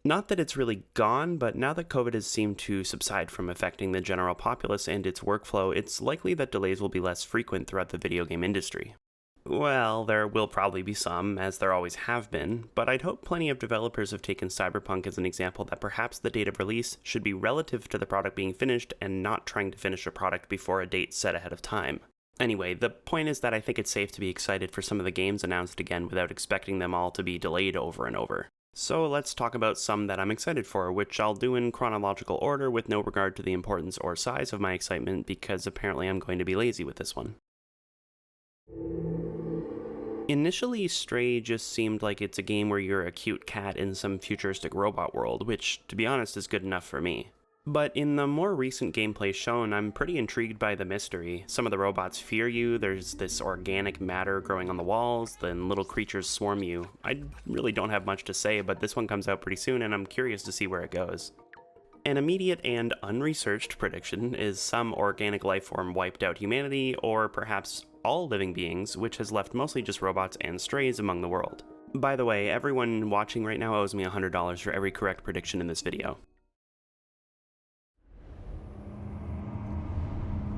Not that it's really gone, but now that COVID has seemed to subside from affecting the general populace and its workflow, it's likely that delays will be less frequent throughout the video game industry. Well, there will probably be some, as there always have been, but I'd hope plenty of developers have taken Cyberpunk as an example that perhaps the date of release should be relative to the product being finished and not trying to finish a product before a date set ahead of time. Anyway, the point is that I think it's safe to be excited for some of the games announced again without expecting them all to be delayed over and over. So let's talk about some that I'm excited for, which I'll do in chronological order with no regard to the importance or size of my excitement because apparently I'm going to be lazy with this one. Initially, Stray just seemed like it's a game where you're a cute cat in some futuristic robot world, which, to be honest, is good enough for me. But in the more recent gameplay shown, I'm pretty intrigued by the mystery. Some of the robots fear you, there's this organic matter growing on the walls, then little creatures swarm you. I really don't have much to say, but this one comes out pretty soon and I'm curious to see where it goes. An immediate and unresearched prediction is some organic life form wiped out humanity, or perhaps all living beings, which has left mostly just robots and strays among the world. By the way, everyone watching right now owes me $100 for every correct prediction in this video.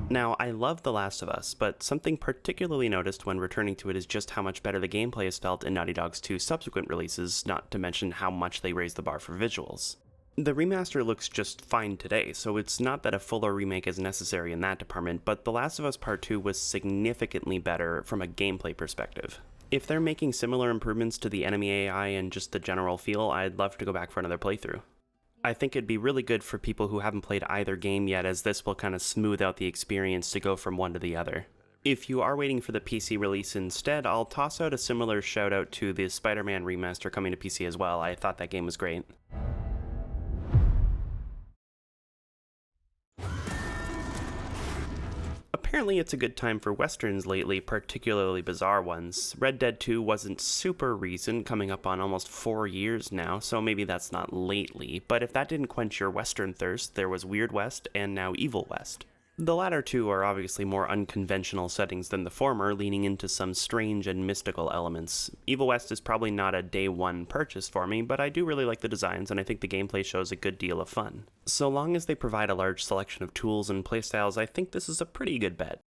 Now, I love The Last of Us, but something particularly noticed when returning to it is just how much better the gameplay has felt in Naughty Dog's 2 subsequent releases, not to mention how much they raised the bar for visuals. The remaster looks just fine today, so it's not that a fuller remake is necessary in that department, but The Last of Us Part 2 was significantly better from a gameplay perspective. If they're making similar improvements to the enemy AI and just the general feel, I'd love to go back for another playthrough. I think it'd be really good for people who haven't played either game yet, as this will kind of smooth out the experience to go from one to the other. If you are waiting for the PC release instead, I'll toss out a similar shout out to the Spider-Man remaster coming to PC as well. I thought that game was great. Apparently it's a good time for westerns lately, particularly bizarre ones. Red Dead 2 wasn't super recent, coming up on almost 4 years now, so maybe that's not lately, but if that didn't quench your western thirst, there was Weird West and now Evil West. The latter two are obviously more unconventional settings than the former, leaning into some strange and mystical elements. Evil West is probably not a day one purchase for me, but I do really like the designs and I think the gameplay shows a good deal of fun. So long as they provide a large selection of tools and playstyles, I think this is a pretty good bet.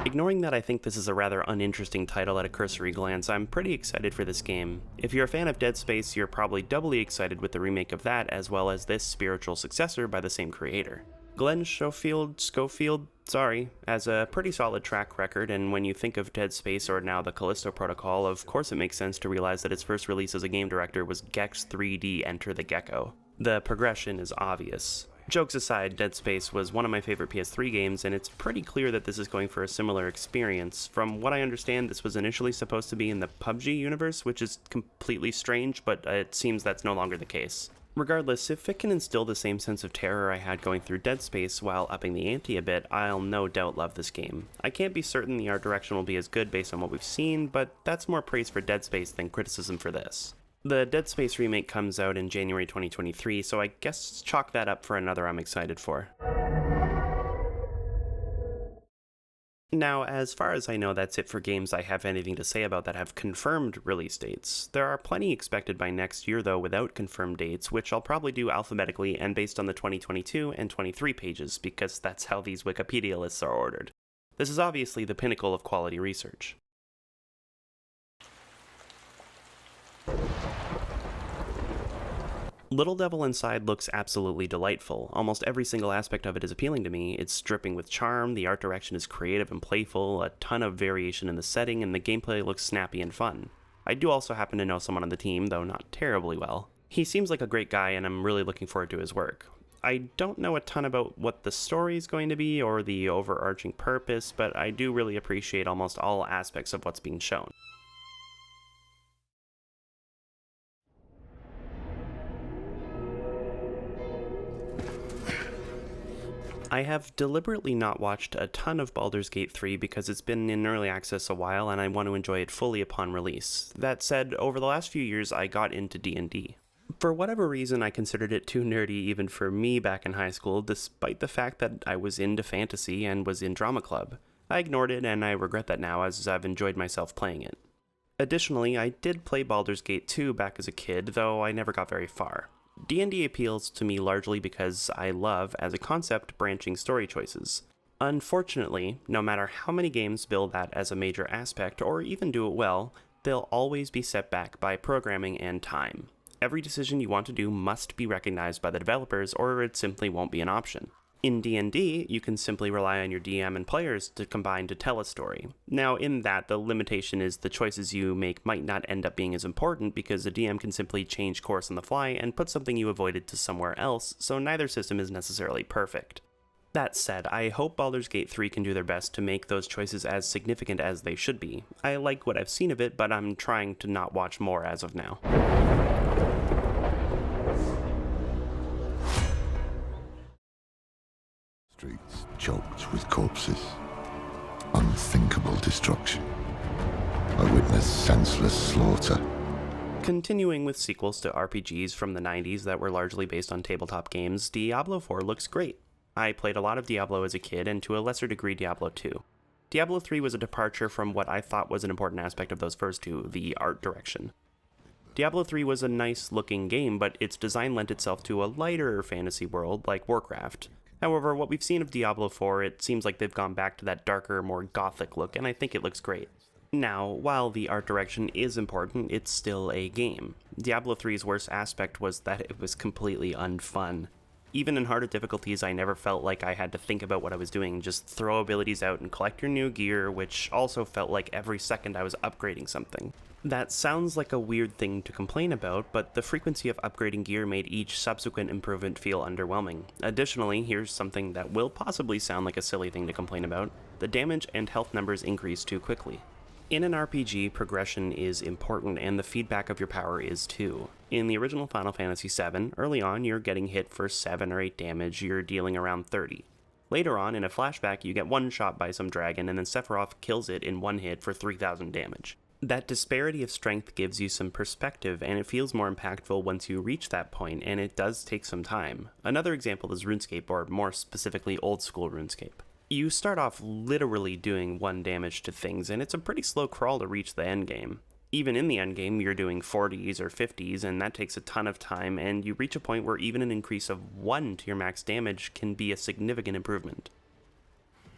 Ignoring that I think this is a rather uninteresting title at a cursory glance, I'm pretty excited for this game. If you're a fan of Dead Space, you're probably doubly excited with the remake of that, as well as this spiritual successor by the same creator. Glenn Schofield, has a pretty solid track record, and when you think of Dead Space or now the Callisto Protocol, of course it makes sense to realize that its first release as a game director was Gex 3D Enter the Gecko. The progression is obvious. Jokes aside, Dead Space was one of my favorite PS3 games, and it's pretty clear that this is going for a similar experience. From what I understand, this was initially supposed to be in the PUBG universe, which is completely strange, but it seems that's no longer the case. Regardless, if it can instill the same sense of terror I had going through Dead Space while upping the ante a bit, I'll no doubt love this game. I can't be certain the art direction will be as good based on what we've seen, but that's more praise for Dead Space than criticism for this. The Dead Space remake comes out in January 2023, so I guess chalk that up for another I'm excited for. Now, as far as I know, that's it for games I have anything to say about that have confirmed release dates. There are plenty expected by next year, though, without confirmed dates, which I'll probably do alphabetically and based on the 2022 and 23 pages, because that's how these Wikipedia lists are ordered. This is obviously the pinnacle of quality research. Little Devil Inside looks absolutely delightful. Almost every single aspect of it is appealing to me. It's dripping with charm, the art direction is creative and playful, a ton of variation in the setting, and the gameplay looks snappy and fun. I do also happen to know someone on the team, though not terribly well. He seems like a great guy, and I'm really looking forward to his work. I don't know a ton about what the story is going to be or the overarching purpose, but I do really appreciate almost all aspects of what's being shown. I have deliberately not watched a ton of Baldur's Gate 3 because it's been in early access a while and I want to enjoy it fully upon release. That said, over the last few years I got into D&D. For whatever reason, I considered it too nerdy even for me back in high school, despite the fact that I was into fantasy and was in drama club. I ignored it, and I regret that now as I've enjoyed myself playing it. Additionally, I did play Baldur's Gate 2 back as a kid, though I never got very far. D&D appeals to me largely because I love, as a concept, branching story choices. Unfortunately, no matter how many games build that as a major aspect, or even do it well, they'll always be set back by programming and time. Every decision you want to do must be recognized by the developers, or it simply won't be an option. In D&D, you can simply rely on your DM and players to combine to tell a story. Now, in that, the limitation is the choices you make might not end up being as important because the DM can simply change course on the fly and put something you avoided to somewhere else, so neither system is necessarily perfect. That said, I hope Baldur's Gate 3 can do their best to make those choices as significant as they should be. I like what I've seen of it, but I'm trying to not watch more as of now. Streets choked with corpses. Unthinkable destruction. I witnessed senseless slaughter. Continuing with sequels to RPGs from the 90s that were largely based on tabletop games, Diablo IV looks great. I played a lot of Diablo as a kid, and to a lesser degree Diablo II. Diablo III was a departure from what I thought was an important aspect of those first two, the art direction. Diablo III was a nice-looking game, but its design lent itself to a lighter fantasy world like Warcraft. However, what we've seen of Diablo IV, it seems like they've gone back to that darker, more gothic look, and I think it looks great. Now, while the art direction is important, it's still a game. Diablo III's worst aspect was that it was completely unfun. Even in harder difficulties, I never felt like I had to think about what I was doing, just throw abilities out and collect your new gear, which also felt like every second I was upgrading something. That sounds like a weird thing to complain about, but the frequency of upgrading gear made each subsequent improvement feel underwhelming. Additionally, here's something that will possibly sound like a silly thing to complain about: the damage and health numbers increase too quickly. In an RPG, progression is important, and the feedback of your power is too. In the original Final Fantasy VII, early on you're getting hit for 7 or 8 damage, you're dealing around 30. Later on, in a flashback, you get one shot by some dragon, and then Sephiroth kills it in one hit for 3000 damage. That disparity of strength gives you some perspective, and it feels more impactful once you reach that point, and it does take some time. Another example is RuneScape, or more specifically old school RuneScape. You start off literally doing 1 damage to things, and it's a pretty slow crawl to reach the endgame. Even in the endgame, you're doing 40s or 50s, and that takes a ton of time, and you reach a point where even an increase of 1 to your max damage can be a significant improvement.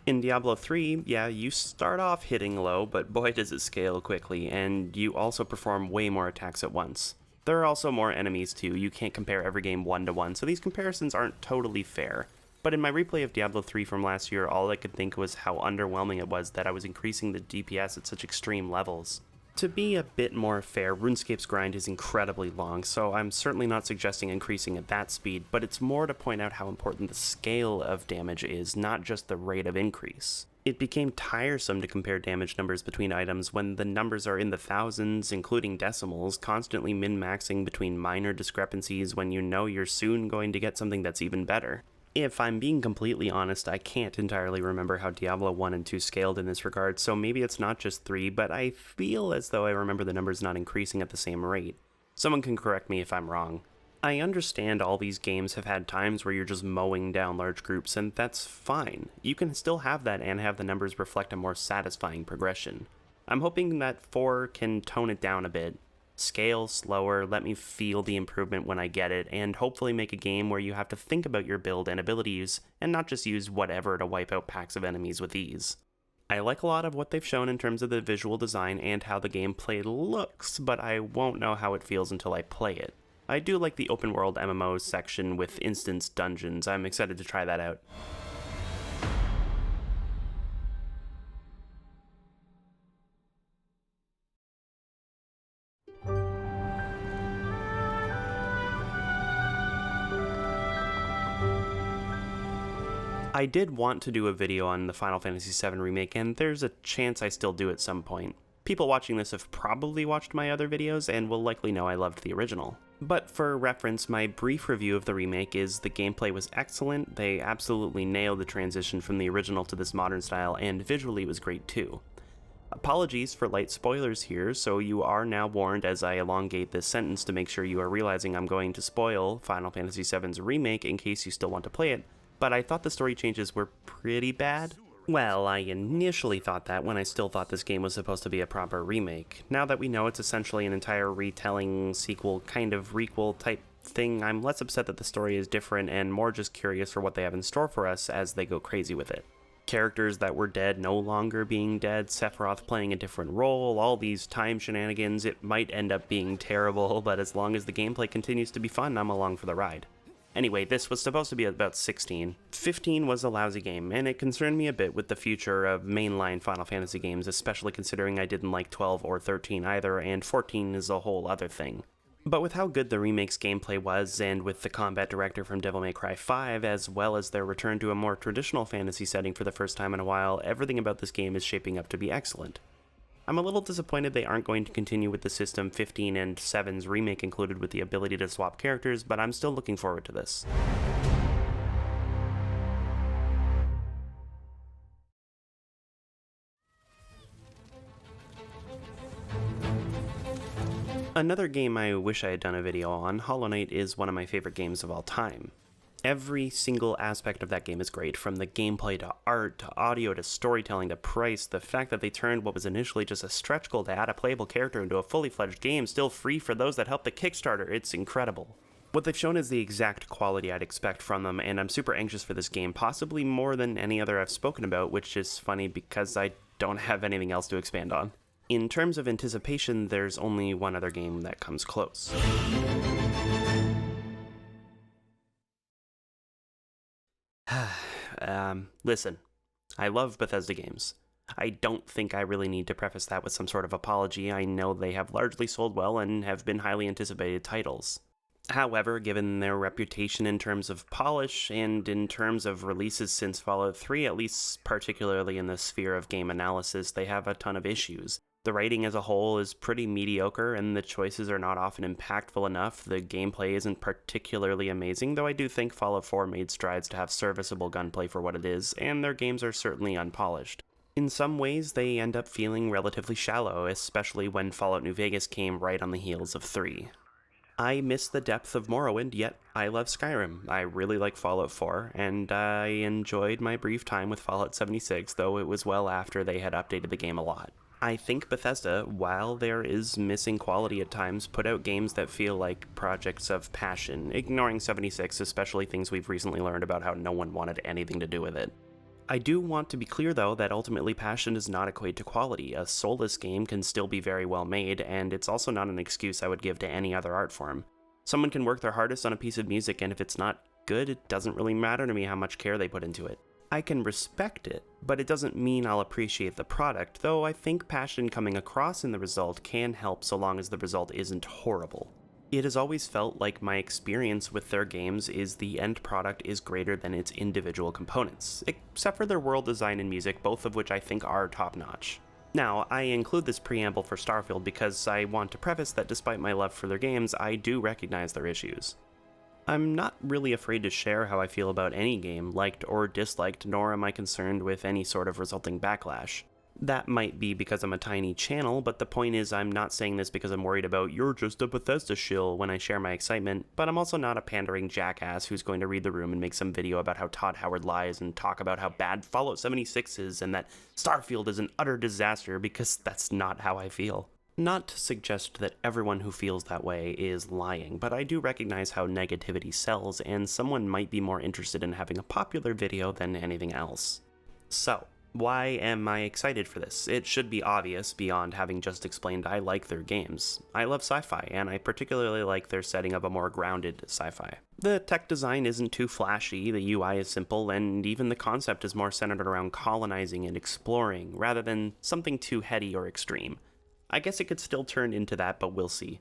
In Diablo 3, yeah, you start off hitting low, but boy does it scale quickly, and you also perform way more attacks at once. There are also more enemies too, you can't compare every game 1-to-1, so these comparisons aren't totally fair. But in my replay of Diablo 3 from last year, all I could think was how underwhelming it was that I was increasing the DPS at such extreme levels. To be a bit more fair, RuneScape's grind is incredibly long, so I'm certainly not suggesting increasing at that speed, but it's more to point out how important the scale of damage is, not just the rate of increase. It became tiresome to compare damage numbers between items when the numbers are in the thousands, including decimals, constantly min-maxing between minor discrepancies when you know you're soon going to get something that's even better. If I'm being completely honest, I can't entirely remember how Diablo 1 and 2 scaled in this regard, so maybe it's not just 3, but I feel as though I remember the numbers not increasing at the same rate. Someone can correct me if I'm wrong. I understand all these games have had times where you're just mowing down large groups, and that's fine. You can still have that and have the numbers reflect a more satisfying progression. I'm hoping that 4 can tone it down a bit. Scale slower, let me feel the improvement when I get it, and hopefully make a game where you have to think about your build and abilities, and not just use whatever to wipe out packs of enemies with ease. I like a lot of what they've shown in terms of the visual design and how the gameplay looks, but I won't know how it feels until I play it. I do like the open world MMO section with instance dungeons. I'm excited to try that out. I did want to do a video on the Final Fantasy VII Remake, and there's a chance I still do at some point. People watching this have probably watched my other videos and will likely know I loved the original. But for reference, my brief review of the remake is the gameplay was excellent, they absolutely nailed the transition from the original to this modern style, and visually it was great too. Apologies for light spoilers here, so you are now warned as I elongate this sentence to make sure you are realizing I'm going to spoil Final Fantasy VII's Remake in case you still want to play it, but I thought the story changes were pretty bad. Well, I initially thought that when I still thought this game was supposed to be a proper remake. Now that we know it's essentially an entire retelling, sequel, kind of requel type thing, I'm less upset that the story is different and more just curious for what they have in store for us as they go crazy with it. Characters that were dead no longer being dead, Sephiroth playing a different role, all these time shenanigans, it might end up being terrible, but as long as the gameplay continues to be fun, I'm along for the ride. Anyway, this was supposed to be about 16. 15 was a lousy game, and it concerned me a bit with the future of mainline Final Fantasy games, especially considering I didn't like 12 or 13 either, and 14 is a whole other thing. But with how good the remake's gameplay was, and with the combat director from Devil May Cry 5, as well as their return to a more traditional fantasy setting for the first time in a while, everything about this game is shaping up to be excellent. I'm a little disappointed they aren't going to continue with the system 15 and 7's remake included with the ability to swap characters, but I'm still looking forward to this. Another game I wish I had done a video on, Hollow Knight, is one of my favorite games of all time. Every single aspect of that game is great, from the gameplay to art, to audio, to storytelling, to price. The fact that they turned what was initially just a stretch goal to add a playable character into a fully fledged game, still free for those that helped the Kickstarter, it's incredible. What they've shown is the exact quality I'd expect from them, and I'm super anxious for this game, possibly more than any other I've spoken about, which is funny because I don't have anything else to expand on. In terms of anticipation, there's only one other game that comes close. Listen, I love Bethesda games. I don't think I really need to preface that with some sort of apology. I know they have largely sold well and have been highly anticipated titles. However, given their reputation in terms of polish and in terms of releases since Fallout 3, at least particularly in the sphere of game analysis, they have a ton of issues. The writing as a whole is pretty mediocre, and the choices are not often impactful enough. The gameplay isn't particularly amazing, though I do think Fallout 4 made strides to have serviceable gunplay for what it is, and their games are certainly unpolished. In some ways, they end up feeling relatively shallow, especially when Fallout New Vegas came right on the heels of 3. I miss the depth of Morrowind, yet I love Skyrim. I really like Fallout 4, and I enjoyed my brief time with Fallout 76, though it was well after they had updated the game a lot. I think Bethesda, while there is missing quality at times, put out games that feel like projects of passion, ignoring 76, especially things we've recently learned about how no one wanted anything to do with it. I do want to be clear, though, that ultimately passion does not equate to quality. A soulless game can still be very well made, and it's also not an excuse I would give to any other art form. Someone can work their hardest on a piece of music, and if it's not good, it doesn't really matter to me how much care they put into it. I can respect it, but it doesn't mean I'll appreciate the product, though I think passion coming across in the result can help so long as the result isn't horrible. It has always felt like my experience with their games is the end product is greater than its individual components, except for their world design and music, both of which I think are top-notch. Now, I include this preamble for Starfield because I want to preface that despite my love for their games, I do recognize their issues. I'm not really afraid to share how I feel about any game, liked or disliked, nor am I concerned with any sort of resulting backlash. That might be because I'm a tiny channel, but the point is I'm not saying this because I'm worried about "you're just a Bethesda shill" when I share my excitement, but I'm also not a pandering jackass who's going to read the room and make some video about how Todd Howard lies and talk about how bad Fallout 76 is and that Starfield is an utter disaster, because that's not how I feel. Not to suggest that everyone who feels that way is lying, but I do recognize how negativity sells, and someone might be more interested in having a popular video than anything else. So, why am I excited for this? It should be obvious beyond having just explained I like their games. I love sci-fi, and I particularly like their setting of a more grounded sci-fi. The tech design isn't too flashy, the UI is simple, and even the concept is more centered around colonizing and exploring, rather than something too heady or extreme. I guess it could still turn into that, but we'll see.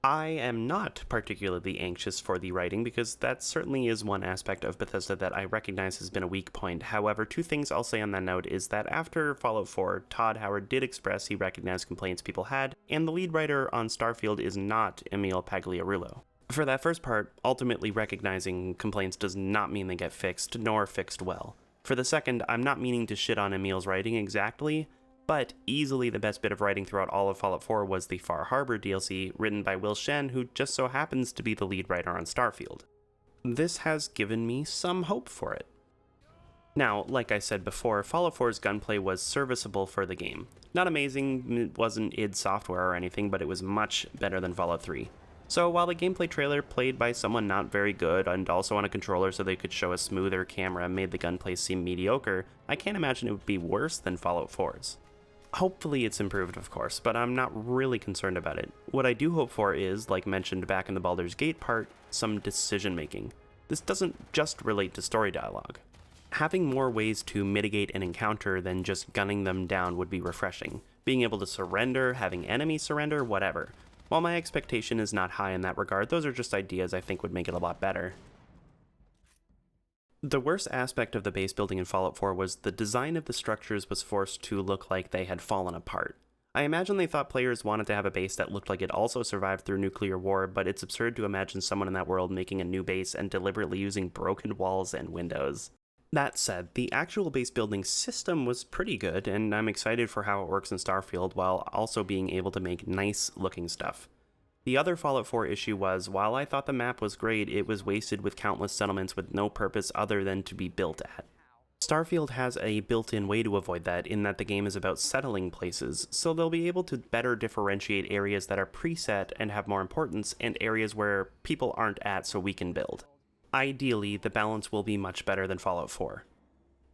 I am not particularly anxious for the writing, because that certainly is one aspect of Bethesda that I recognize has been a weak point. However, two things I'll say on that note is that after Fallout 4, Todd Howard did express he recognized complaints people had, and the lead writer on Starfield is not Emil Pagliarulo. For that first part, ultimately recognizing complaints does not mean they get fixed, nor fixed well. For the second, I'm not meaning to shit on Emil's writing exactly, but easily the best bit of writing throughout all of Fallout 4 was the Far Harbor DLC, written by Will Shen, who just so happens to be the lead writer on Starfield. This has given me some hope for it. Now, like I said before, Fallout 4's gunplay was serviceable for the game. Not amazing, it wasn't id Software or anything, but it was much better than Fallout 3. So while the gameplay trailer played by someone not very good and also on a controller so they could show a smoother camera made the gunplay seem mediocre, I can't imagine it would be worse than Fallout 4's. Hopefully it's improved, of course, but I'm not really concerned about it. What I do hope for is, like mentioned back in the Baldur's Gate part, some decision making. This doesn't just relate to story dialogue. Having more ways to mitigate an encounter than just gunning them down would be refreshing. Being able to surrender, having enemies surrender, whatever. While my expectation is not high in that regard, those are just ideas I think would make it a lot better. The worst aspect of the base building in Fallout 4 was the design of the structures was forced to look like they had fallen apart. I imagine they thought players wanted to have a base that looked like it also survived through nuclear war, but it's absurd to imagine someone in that world making a new base and deliberately using broken walls and windows. That said, the actual base building system was pretty good, and I'm excited for how it works in Starfield while also being able to make nice looking stuff. The other Fallout 4 issue was, while I thought the map was great, it was wasted with countless settlements with no purpose other than to be built at. Starfield has a built-in way to avoid that in that the game is about settling places, so they'll be able to better differentiate areas that are preset and have more importance and areas where people aren't at so we can build. Ideally, the balance will be much better than Fallout 4.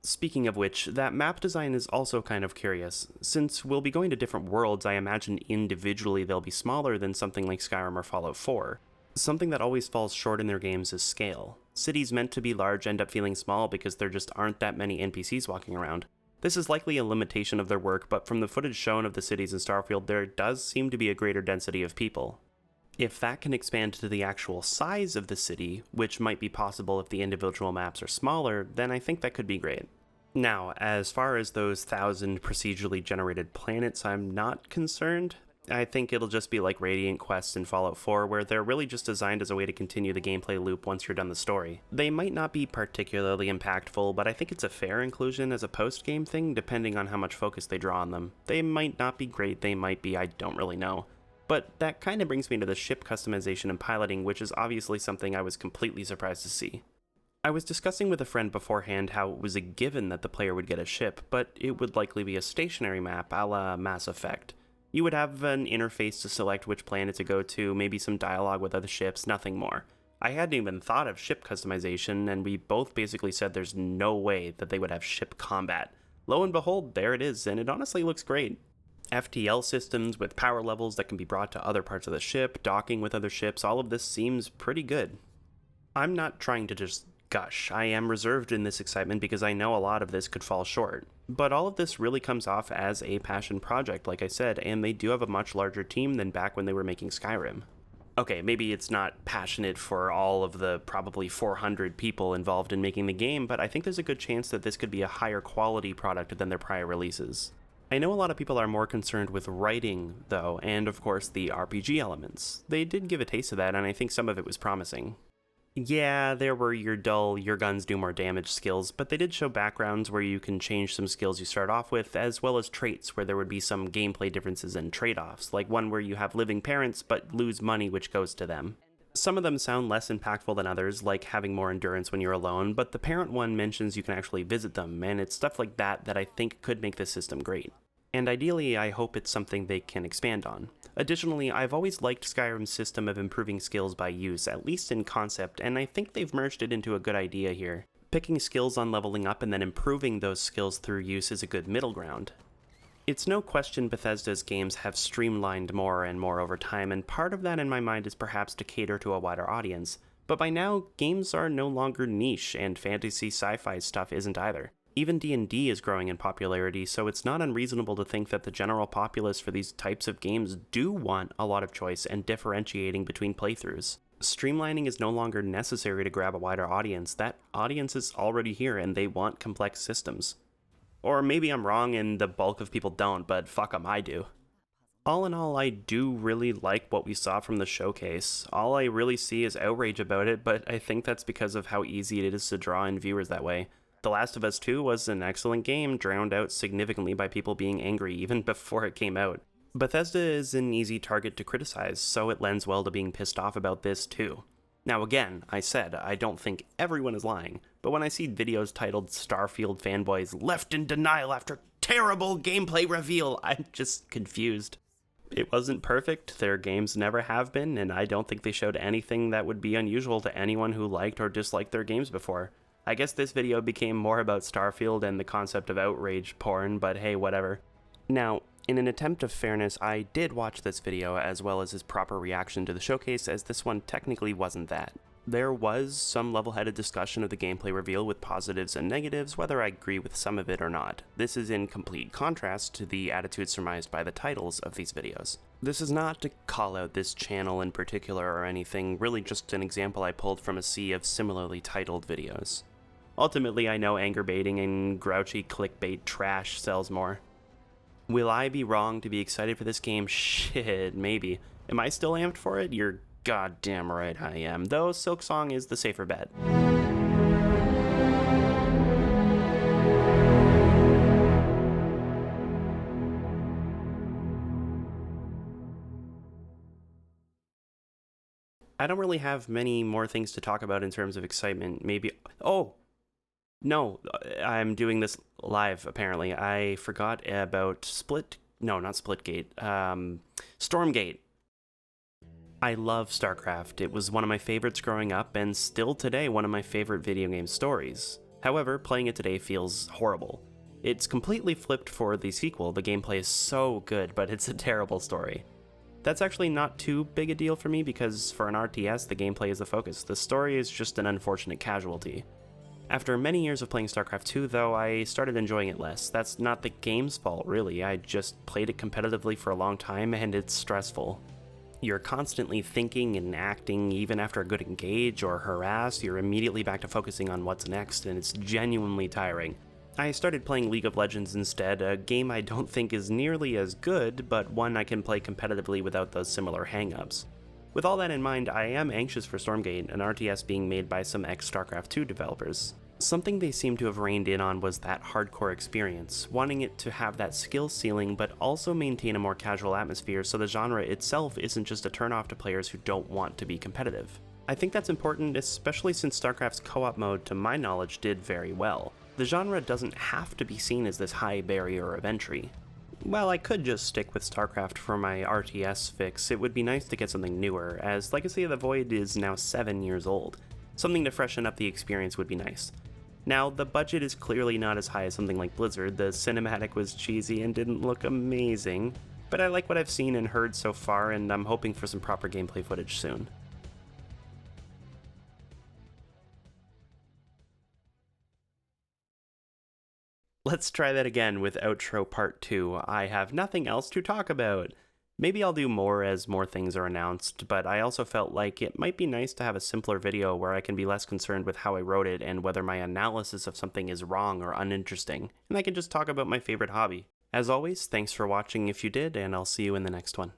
Speaking of which, that map design is also kind of curious. Since we'll be going to different worlds, I imagine individually they'll be smaller than something like Skyrim or Fallout 4. Something that always falls short in their games is scale. Cities meant to be large end up feeling small because there just aren't that many NPCs walking around. This is likely a limitation of their work, but from the footage shown of the cities in Starfield, there does seem to be a greater density of people. If that can expand to the actual size of the city, which might be possible if the individual maps are smaller, then I think that could be great. Now, as far as those 1,000 procedurally generated planets, I'm not concerned. I think it'll just be like Radiant quests in Fallout 4, where they're really just designed as a way to continue the gameplay loop once you're done the story. They might not be particularly impactful, but I think it's a fair inclusion as a post-game thing, depending on how much focus they draw on them. They might not be great, they might be, I don't really know. But that kind of brings me to the ship customization and piloting, which is obviously something I was completely surprised to see. I was discussing with a friend beforehand how it was a given that the player would get a ship, but it would likely be a stationary map a la Mass Effect. You would have an interface to select which planet to go to, maybe some dialogue with other ships, nothing more. I hadn't even thought of ship customization, and we both basically said there's no way that they would have ship combat. Lo and behold, there it is, and it honestly looks great. FTL systems with power levels that can be brought to other parts of the ship, docking with other ships, all of this seems pretty good. I'm not trying to just gush, I am reserved in this excitement because I know a lot of this could fall short. But all of this really comes off as a passion project, like I said, and they do have a much larger team than back when they were making Skyrim. Okay, maybe it's not passionate for all of the probably 400 people involved in making the game, but I think there's a good chance that this could be a higher quality product than their prior releases. I know a lot of people are more concerned with writing, though, and of course the RPG elements. They did give a taste of that, and I think some of it was promising. Yeah, there were your dull, your guns do more damage skills, but they did show backgrounds where you can change some skills you start off with, as well as traits where there would be some gameplay differences and trade-offs, like one where you have living parents but lose money which goes to them. Some of them sound less impactful than others, like having more endurance when you're alone, but the parent one mentions you can actually visit them, and it's stuff like that that I think could make this system great. And ideally, I hope it's something they can expand on. Additionally, I've always liked Skyrim's system of improving skills by use, at least in concept, and I think they've merged it into a good idea here. Picking skills on leveling up and then improving those skills through use is a good middle ground. It's no question Bethesda's games have streamlined more and more over time, and part of that in my mind is perhaps to cater to a wider audience. But by now, games are no longer niche, and fantasy sci-fi stuff isn't either. Even D&D is growing in popularity, so it's not unreasonable to think that the general populace for these types of games do want a lot of choice and differentiating between playthroughs. Streamlining is no longer necessary to grab a wider audience. That audience is already here, and they want complex systems. Or maybe I'm wrong and the bulk of people don't, but fuck 'em, I do. All in all, I do really like what we saw from the showcase. All I really see is outrage about it, but I think that's because of how easy it is to draw in viewers that way. The Last of Us 2 was an excellent game, drowned out significantly by people being angry even before it came out. Bethesda is an easy target to criticize, so it lends well to being pissed off about this too. Now again, I said, I don't think everyone is lying. but when I see videos titled Starfield fanboys left in denial after terrible gameplay reveal, I'm just confused. It wasn't perfect, their games never have been, and I don't think they showed anything that would be unusual to anyone who liked or disliked their games before. I guess this video became more about Starfield and the concept of outrage porn, but hey, whatever. Now, in an attempt of fairness, I did watch this video as well as his proper reaction to the showcase, as this one technically wasn't that. There was some level-headed discussion of the gameplay reveal with positives and negatives, whether I agree with some of it or not. This is in complete contrast to the attitude surmised by the titles of these videos. This is not to call out this channel in particular or anything, really just an example I pulled from a sea of similarly titled videos. Ultimately, I know anger baiting and grouchy clickbait trash sells more. Will I be wrong to be excited for this game? Shit, maybe. Am I still amped for it? You're goddamn right I am, though Silksong is the safer bet. I don't really have many more things to talk about in terms of excitement. Maybe... Oh! No, I'm doing this live, apparently. I forgot about Stormgate. I love StarCraft. It was one of my favorites growing up, and still today one of my favorite video game stories. However, playing it today feels horrible. It's completely flipped for the sequel. The gameplay is so good, but it's a terrible story. That's actually not too big a deal for me, because for an RTS, the gameplay is the focus. The story is just an unfortunate casualty. After many years of playing StarCraft 2, though, I started enjoying it less. That's not the game's fault, really. I just played it competitively for a long time, and it's stressful. You're constantly thinking and acting. Even after a good engage or harass, you're immediately back to focusing on what's next, and it's genuinely tiring. I started playing League of Legends instead, a game I don't think is nearly as good, but one I can play competitively without those similar hang-ups. With all that in mind, I am anxious for Stormgate, an RTS being made by some ex-StarCraft 2 developers. Something they seem to have reined in on was that hardcore experience, wanting it to have that skill ceiling but also maintain a more casual atmosphere so the genre itself isn't just a turnoff to players who don't want to be competitive. I think that's important, especially since StarCraft's co-op mode, to my knowledge, did very well. The genre doesn't have to be seen as this high barrier of entry. While I could just stick with StarCraft for my RTS fix, it would be nice to get something newer, as Legacy of the Void is now 7 years old. Something to freshen up the experience would be nice. Now, the budget is clearly not as high as something like Blizzard. The cinematic was cheesy and didn't look amazing, but I like what I've seen and heard so far, and I'm hoping for some proper gameplay footage soon. Let's try that again with outro part 2. I have nothing else to talk about. Maybe I'll do more as more things are announced, but I also felt like it might be nice to have a simpler video where I can be less concerned with how I wrote it and whether my analysis of something is wrong or uninteresting, and I can just talk about my favorite hobby. As always, thanks for watching if you did, and I'll see you in the next one.